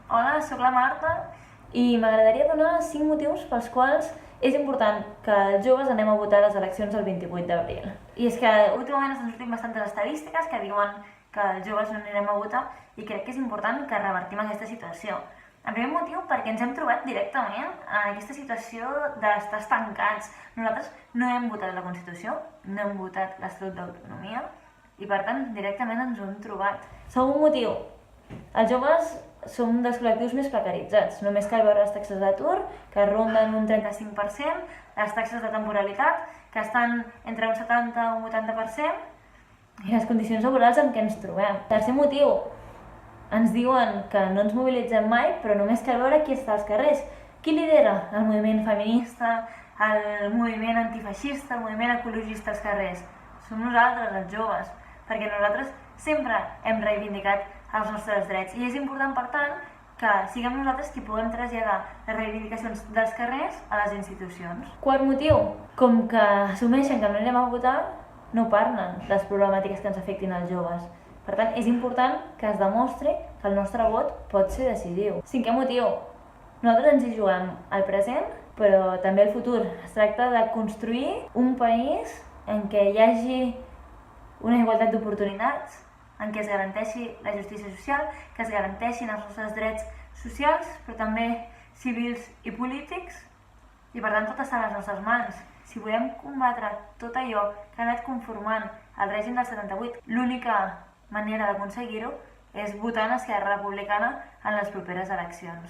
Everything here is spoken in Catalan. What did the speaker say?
Hola, sóc la Marta i m'agradaria donar 5 motius pels quals és important que els joves anem a votar a les eleccions el 28 d'abril. I és que últimament estan sortint bastantes estadístiques que diuen que els joves no anirem a votar i crec que és important que revertim aquesta situació. En primer motiu, perquè ens hem trobat directament en aquesta situació d'estar estancats. Nosaltres no hem votat la Constitució, no hem votat l'Estatut d'Autonomia i per tant directament ens ho hem trobat. Segon motiu, els joves som un dels col·lectius més precaritzats. Només cal veure les taxes d'atur, que ronden un 35%, les taxes de temporalitat, que estan entre un 70 i un 80%, i les condicions laborals en què ens trobem. Tercer motiu, ens diuen que no ens mobilitzem mai, però només cal veure qui està als carrers. Qui lidera el moviment feminista, el moviment antifeixista, el moviment ecologista als carrers? Som nosaltres, els joves, perquè nosaltres sempre hem reivindicat els nostres drets i és important, per tant, que siguem nosaltres qui puguem traslladar les reivindicacions dels carrers a les institucions. Quart motiu, com que assumeixen que no anirem a votar, no parlen les problemàtiques que ens afectin als joves. Per tant, és important que es demostri que el nostre vot pot ser decisiu. Cinquè motiu, nosaltres ens hi juguem al present, però també al futur. Es tracta de construir un país en què hi hagi una igualtat d'oportunitats, en què es garanteixi la justícia social, que es garanteixin els nostres drets socials, però també civils i polítics, i per tant tot està a les nostres mans. Si volem combatre tot allò que ha anat conformant el règim del 78, l'única manera d'aconseguir-ho és votant Esquerra Republicana en les properes eleccions.